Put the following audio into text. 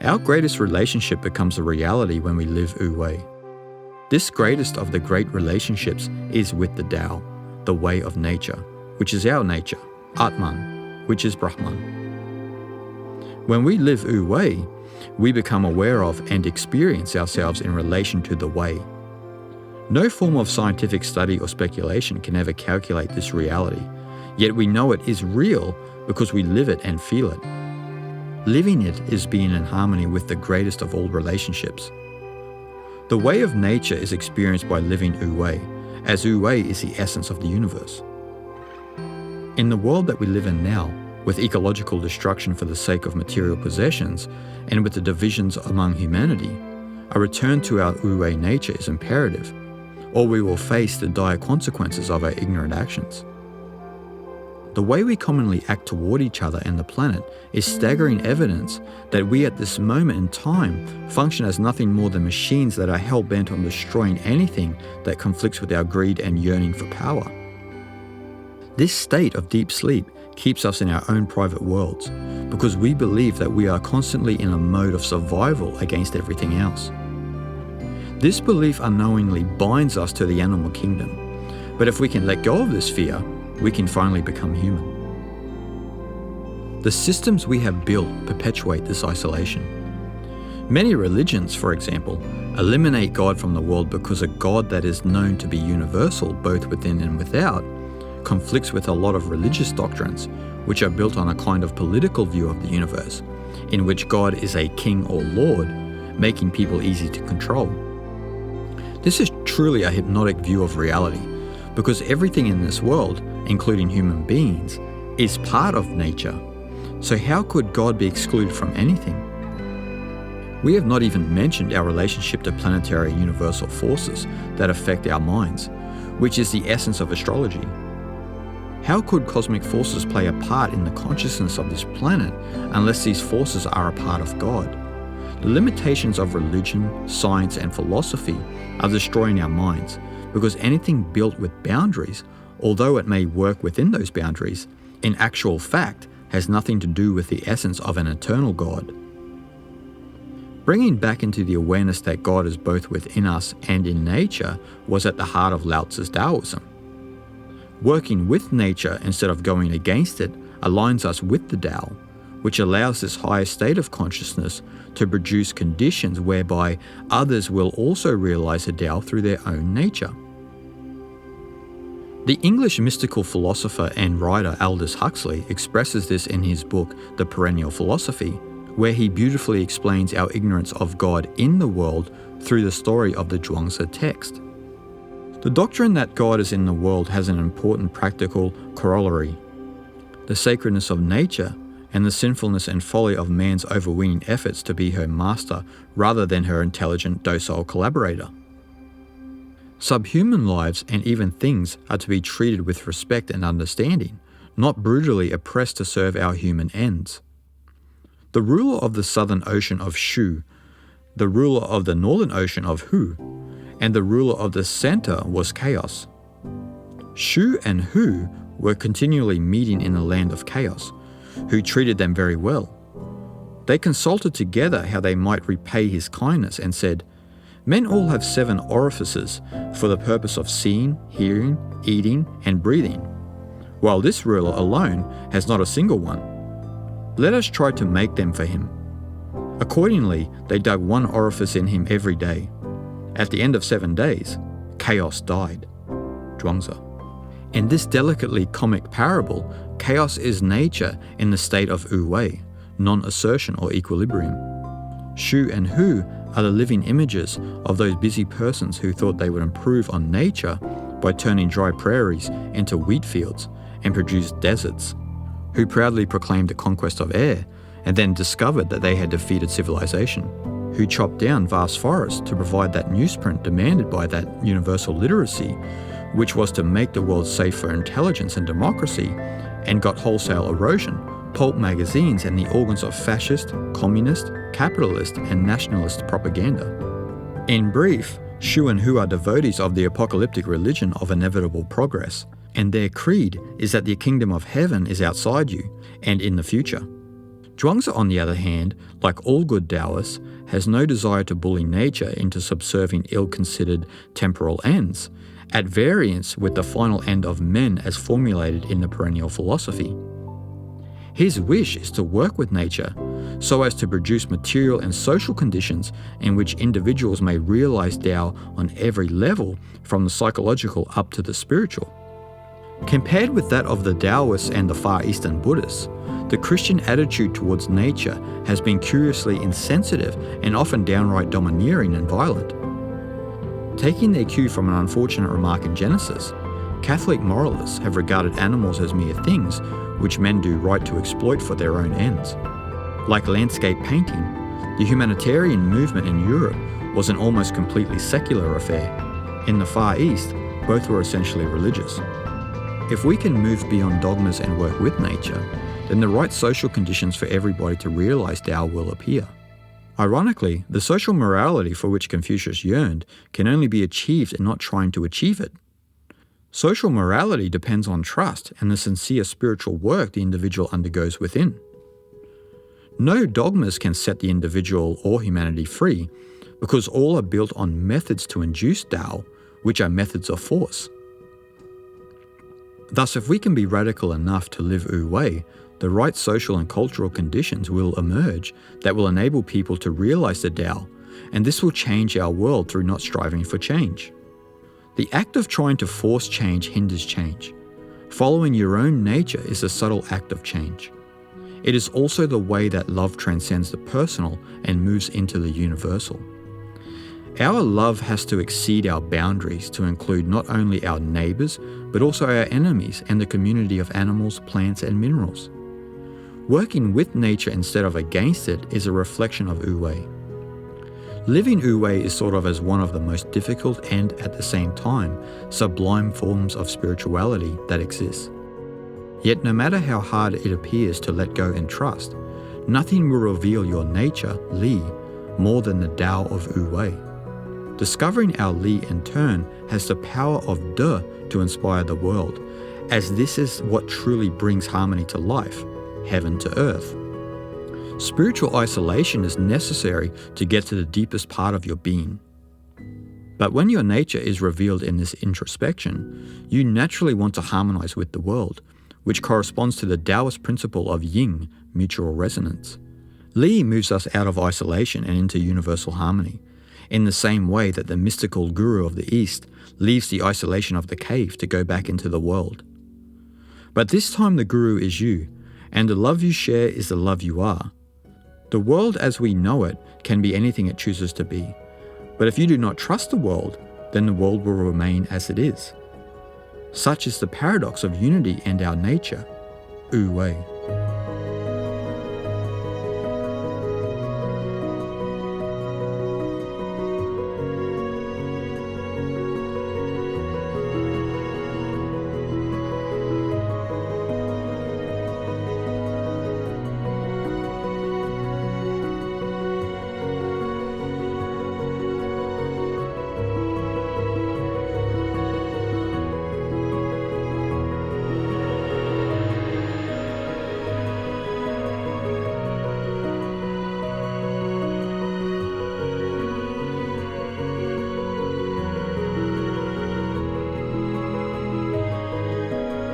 Our greatest relationship becomes a reality when we live wu-wei. This greatest of the great relationships is with the Tao, the way of nature, which is our nature, Atman, which is Brahman. When we live wu-wei, we become aware of and experience ourselves in relation to the way. No form of scientific study or speculation can ever calculate this reality, yet we know it is real because we live it and feel it. Living it is being in harmony with the greatest of all relationships. The way of nature is experienced by living wu-wei, as wu-wei is the essence of the universe. In the world that we live in now, with ecological destruction for the sake of material possessions, and with the divisions among humanity, a return to our wu-wei nature is imperative, or we will face the dire consequences of our ignorant actions. The way we commonly act toward each other and the planet is staggering evidence that we at this moment in time function as nothing more than machines that are hell-bent on destroying anything that conflicts with our greed and yearning for power. This state of deep sleep keeps us in our own private worlds because we believe that we are constantly in a mode of survival against everything else. This belief unknowingly binds us to the animal kingdom, but if we can let go of this fear, we can finally become human. The systems we have built perpetuate this isolation. Many religions, for example, eliminate God from the world because a God that is known to be universal both within and without conflicts with a lot of religious doctrines which are built on a kind of political view of the universe, in which God is a king or lord, making people easy to control. This is truly a hypnotic view of reality, because everything in this world, including human beings, is part of nature. So how could God be excluded from anything? We have not even mentioned our relationship to planetary universal forces that affect our minds, which is the essence of astrology. How could cosmic forces play a part in the consciousness of this planet unless these forces are a part of God? The limitations of religion, science, and philosophy are destroying our minds, because anything built with boundaries, although it may work within those boundaries, in actual fact has nothing to do with the essence of an eternal God. Bringing back into the awareness that God is both within us and in nature was at the heart of Lao Tzu's Taoism. Working with nature instead of going against it aligns us with the Tao, which allows this higher state of consciousness to produce conditions whereby others will also realize the Tao through their own nature. The English mystical philosopher and writer Aldous Huxley expresses this in his book The Perennial Philosophy, where he beautifully explains our ignorance of God in the world through the story of the Zhuangzi text. The doctrine that God is in the world has an important practical corollary: the sacredness of nature and the sinfulness and folly of man's overweening efforts to be her master rather than her intelligent, docile collaborator. Subhuman lives and even things are to be treated with respect and understanding, not brutally oppressed to serve our human ends. The ruler of the southern ocean of Shu, the ruler of the northern ocean of Hu, and the ruler of the center was chaos. Shu and Hu were continually meeting in the land of chaos, who treated them very well. They consulted together how they might repay his kindness and said, "Men all have 7 orifices for the purpose of seeing, hearing, eating, and breathing, while this ruler alone has not a single one. Let us try to make them for him." Accordingly, they dug 1 orifice in him every day. At the end of 7 days, chaos died. Zhuangzi. In this delicately comic parable, chaos is nature in the state of wu-wei, non-assertion or equilibrium. Shu and Hu are the living images of those busy persons who thought they would improve on nature by turning dry prairies into wheat fields and produce deserts, who proudly proclaimed the conquest of air and then discovered that they had defeated civilization, who chopped down vast forests to provide that newsprint demanded by that universal literacy, which was to make the world safe for intelligence and democracy, and got wholesale erosion, pulp magazines, and the organs of fascist, communist, capitalist, and nationalist propaganda. In brief, Shu and Hu are devotees of the apocalyptic religion of inevitable progress, and their creed is that the kingdom of heaven is outside you and in the future. Zhuangzi, on the other hand, like all good Taoists, has no desire to bully nature into subserving ill-considered temporal ends, at variance with the final end of men as formulated in the perennial philosophy. His wish is to work with nature so as to produce material and social conditions in which individuals may realize Tao on every level, from the psychological up to the spiritual. Compared with that of the Taoists and the Far Eastern Buddhists, the Christian attitude towards nature has been curiously insensitive and often downright domineering and violent. Taking their cue from an unfortunate remark in Genesis, Catholic moralists have regarded animals as mere things which men do right to exploit for their own ends. Like landscape painting, the humanitarian movement in Europe was an almost completely secular affair. In the Far East, both were essentially religious. If we can move beyond dogmas and work with nature, then the right social conditions for everybody to realize Tao will appear. Ironically, the social morality for which Confucius yearned can only be achieved in not trying to achieve it. Social morality depends on trust and the sincere spiritual work the individual undergoes within. No dogmas can set the individual or humanity free, because all are built on methods to induce Tao, which are methods of force. Thus, if we can be radical enough to live wu-wei, the right social and cultural conditions will emerge that will enable people to realize the Tao, and this will change our world through not striving for change. The act of trying to force change hinders change. Following your own nature is a subtle act of change. It is also the way that love transcends the personal and moves into the universal. Our love has to exceed our boundaries to include not only our neighbors, but also our enemies and the community of animals, plants, and minerals. Working with nature instead of against it is a reflection of wu-wei. Living wu-wei is thought of as one of the most difficult and, at the same time, sublime forms of spirituality that exists. Yet no matter how hard it appears to let go and trust, nothing will reveal your nature, Li, more than the Tao of wu-wei. Discovering our Li in turn has the power of De to inspire the world, as this is what truly brings harmony to life, heaven to earth. Spiritual isolation is necessary to get to the deepest part of your being. But when your nature is revealed in this introspection, you naturally want to harmonize with the world, which corresponds to the Taoist principle of yin, mutual resonance. Li moves us out of isolation and into universal harmony, in the same way that the mystical guru of the East leaves the isolation of the cave to go back into the world. But this time the guru is you, and the love you share is the love you are. The world as we know it can be anything it chooses to be, but if you do not trust the world, then the world will remain as it is. Such is the paradox of unity and our nature, wu-wei.